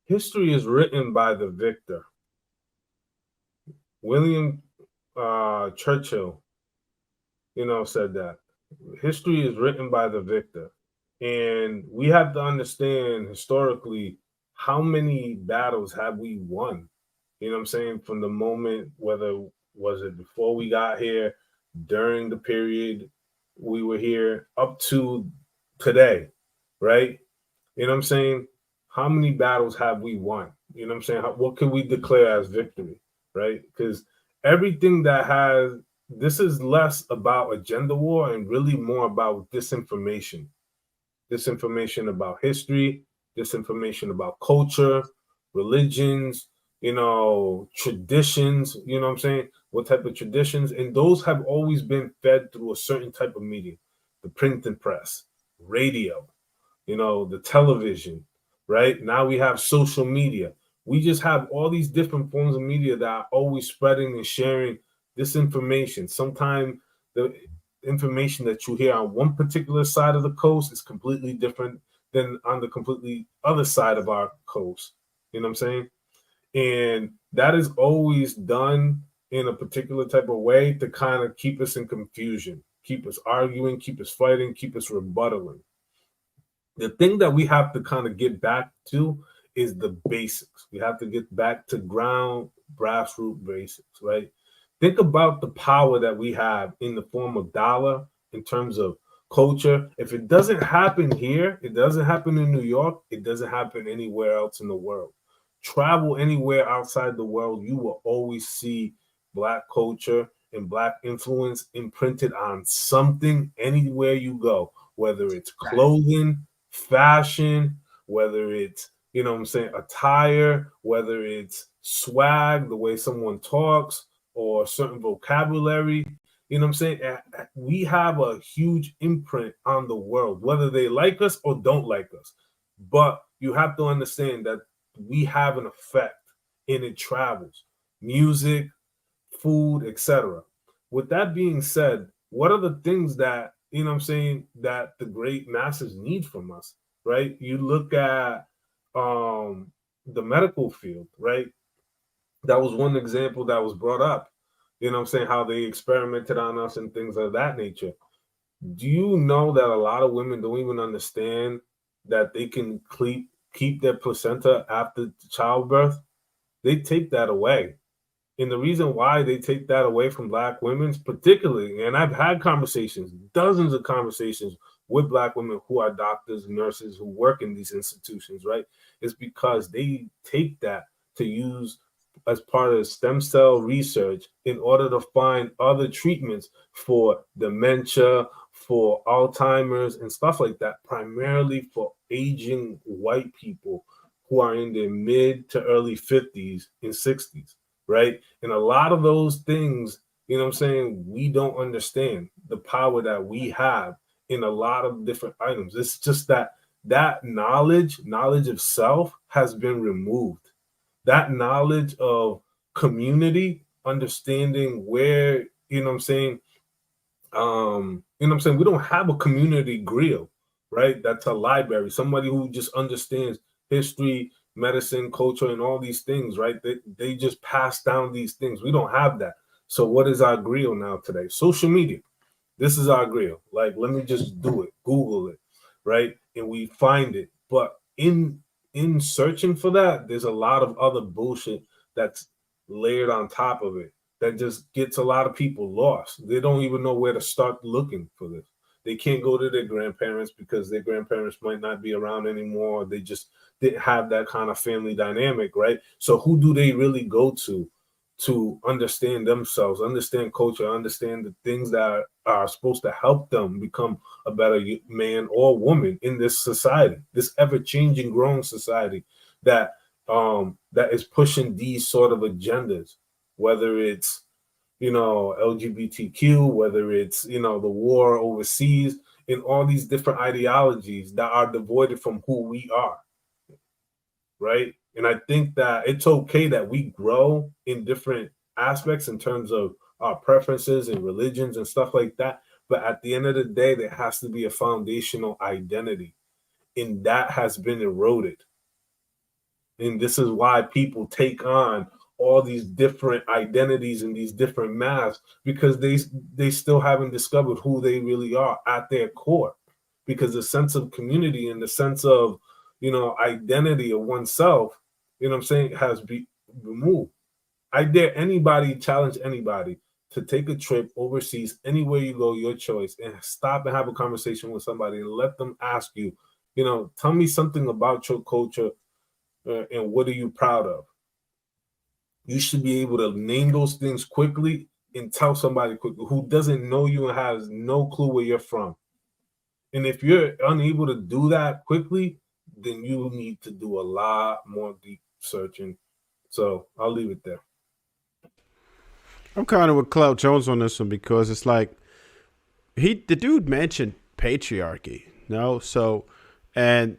History is written by the victor. William Churchill, said that history is written by the victor. And we have to understand historically how many battles have we won. You know what I'm saying? From the moment, whether was it before we got here, during the period we were here, up to today, right? You know what I'm saying? How many battles have we won? You know what I'm saying? What can we declare as victory, right? Because everything that has this is less about a gender war and really more about disinformation about history, disinformation about culture, religions, traditions, you know what I'm saying? What type of traditions? And those have always been fed through a certain type of medium, the printing press, radio, the television, right? Now we have social media. We just have all these different forms of media that are always spreading and sharing this information. Sometimes the information that you hear on one particular side of the coast is completely different than on the completely other side of our coast. You know what I'm saying? And that is always done in a particular type of way to kind of keep us in confusion, keep us arguing, keep us fighting, keep us rebuttaling. The thing that we have to kind of get back to is the basics. We have to get back to ground grassroots basics, right? Think about the power that we have in the form of dollar in terms of culture. If it doesn't happen here, it doesn't happen in New York, it doesn't happen anywhere else in the world. Travel anywhere outside the world, you will always see Black culture and Black influence imprinted on something anywhere you go, whether it's Right. clothing, fashion, whether it's, what I'm saying, attire, whether it's swag, the way someone talks, or certain vocabulary. You know what I'm saying? We have a huge imprint on the world, whether they like us or don't like us. But you have to understand that we have an effect and it travels. Music, food, etc. With that being said, what are the things that, what I'm saying, that the great masses need from us, right? You look at the medical field, right? That was one example that was brought up. You know what I'm saying? How they experimented on us and things of that nature. Do you know that a lot of women don't even understand that they can keep their placenta after childbirth? They take that away. And the reason why they take that away from Black women, particularly, and I've had conversations, dozens of conversations with Black women who are doctors, nurses, who work in these institutions, right? Is because they take that to use as part of stem cell research in order to find other treatments for dementia, for Alzheimer's, and stuff like that, primarily for aging white people who are in their mid to early 50s and 60s, right? And a lot of those things, you know what I'm saying, we don't understand the power that we have in a lot of different items. It's just that knowledge of self has been removed. That knowledge of community, understanding where, we don't have a community grill, right? That's a library, somebody who just understands history, medicine, culture, and all these things, right? They just pass down these things. We don't have that. So what is our grill now today? Social media. This is our grill. Like, let me just do it. Google it, right? And we find it. But in searching for that, there's a lot of other bullshit that's layered on top of it that just gets a lot of people lost. They don't even know where to start looking for this. They can't go to their grandparents because their grandparents might not be around anymore. They just didn't have that kind of family dynamic, right? So who do they really go to understand themselves, understand culture, understand the things that are supposed to help them become a better man or woman in this society, this ever-changing, growing society that is pushing these sort of agendas, whether it's LGBTQ, whether it's the war overseas, and all these different ideologies that are devoid from who we are, right? And I think that it's okay that we grow in different aspects in terms of our preferences and religions and stuff like that. But at the end of the day, there has to be a foundational identity, and that has been eroded. And this is why people take on all these different identities and these different masks, because they still haven't discovered who they really are at their core. Because the sense of community and the sense of, identity of oneself, I'm saying, has been removed. I dare anybody, challenge anybody to take a trip overseas, anywhere you go, your choice, and stop and have a conversation with somebody and let them ask you, tell me something about your culture, and what are you proud of? You should be able to name those things quickly and tell somebody quickly who doesn't know you and has no clue where you're from. And if you're unable to do that quickly, then you need to do a lot more deep searching. So I'll leave it there. I'm kind of with Clout Jones on this one because it's like the dude mentioned patriarchy, no? So, and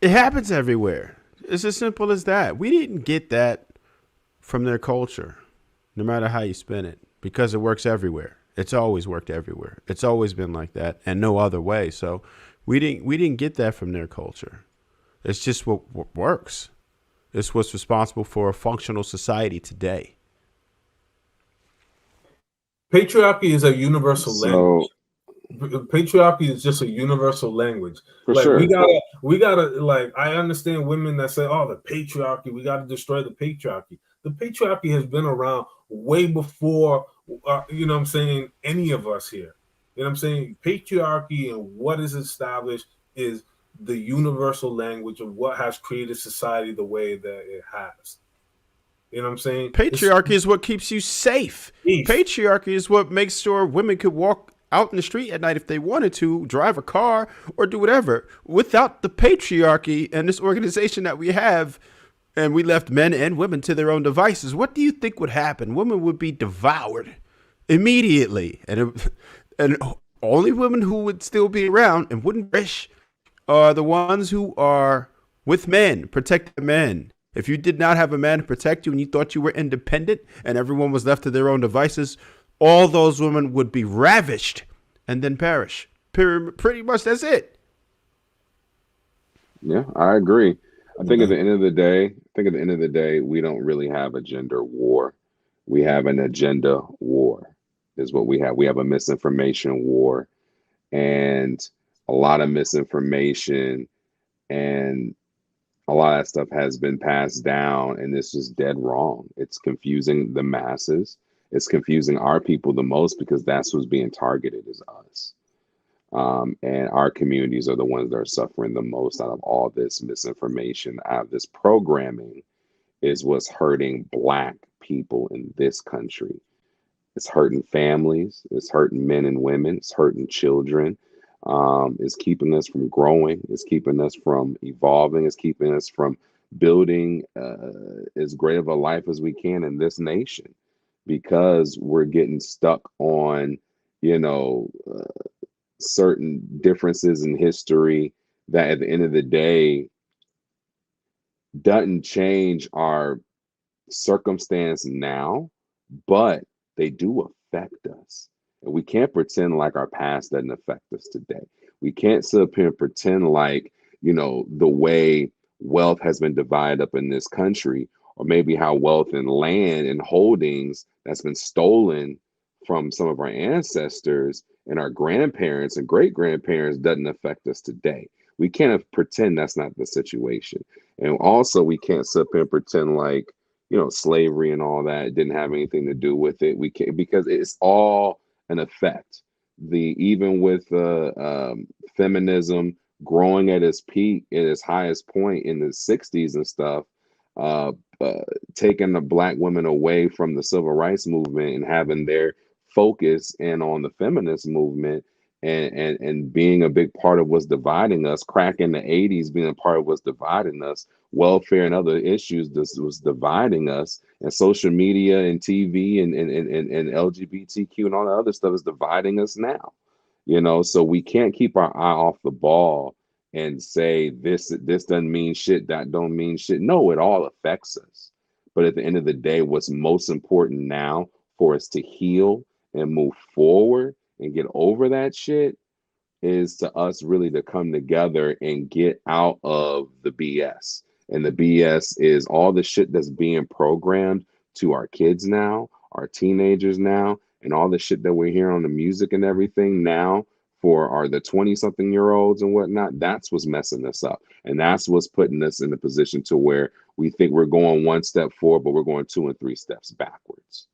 it happens everywhere. It's as simple as that. We didn't get that from their culture, no matter how you spin it, because it works everywhere. It's always worked everywhere. It's always been like that, and no other way. So, we didn't get that from their culture. It's just what works. It's what's responsible for a functional society today. Patriarchy is a universal So language. Patriarchy is just a universal language. for Like sure. we gotta like, I understand women that say, oh, the patriarchy, we gotta destroy the patriarchy. The patriarchy has been around way before, what I'm saying, any of us here. You know what I'm saying? Patriarchy and what is established is the universal language of what has created society the way that it has. You know what I'm saying? It's Patriarchy is what keeps you safe. beef. Patriarchy is what makes sure women could walk out in the street at night if they wanted to, drive a car, or do whatever. Without the patriarchy and this organization that we have, and we left men and women to their own devices, what do you think would happen? Women would be devoured immediately. And only women who would still be around and wouldn't wish are the ones who are with men, protect the men. If you did not have a man to protect you and you thought you were independent and everyone was left to their own devices, all those women would be ravished and then perish. Pretty much that's it. Yeah, I agree. I think at Mhm. the end of the day, we don't really have a gender war. We have an agenda war, is what we have. We have a misinformation war and a lot of misinformation, and a lot of that stuff has been passed down, and this is dead wrong. It's confusing the masses. It's confusing our people the most because that's who's being targeted is us. And our communities are the ones that are suffering the most out of all this misinformation, out of this programming, is what's hurting Black people in this country. It's hurting families, it's hurting men and women, it's hurting children. It's keeping us from growing, it's keeping us from evolving, it's keeping us from building as great of a life as we can in this nation because we're getting stuck on, you know, certain differences in history that at the end of the day doesn't change our circumstance now, but they do affect us. And we can't pretend like our past doesn't affect us today. We can't sit up here and pretend like, the way wealth has been divided up in this country, or maybe how wealth and land and holdings that's been stolen from some of our ancestors and our grandparents and great grandparents doesn't affect us today. We can't pretend that's not the situation. And also, we can't sit up here and pretend like, slavery and all that didn't have anything to do with it. We can't because it's all an effect. The even with feminism growing at its peak, at its highest point in the '60s and stuff, uh, uh, taking the Black women away from the civil rights movement and having their focus in on the feminist movement. And being a big part of what's dividing us, crack in the '80s being a part of what's dividing us, welfare and other issues this was dividing us, and social media and TV and LGBTQ and all that other stuff is dividing us now. So we can't keep our eye off the ball and say this doesn't mean shit, that don't mean shit. No, it all affects us. But at the end of the day, what's most important now for us to heal and move forward and get over that shit is to us really to come together and get out of the BS And the BS is all the shit that's being programmed to our kids now, our teenagers now, and all the shit that we're hearing on the music and everything now for the 20-something-year-olds and whatnot. That's what's messing us up. And that's what's putting us in a position to where we think we're going one step forward, but we're going 2 and 3 steps backwards.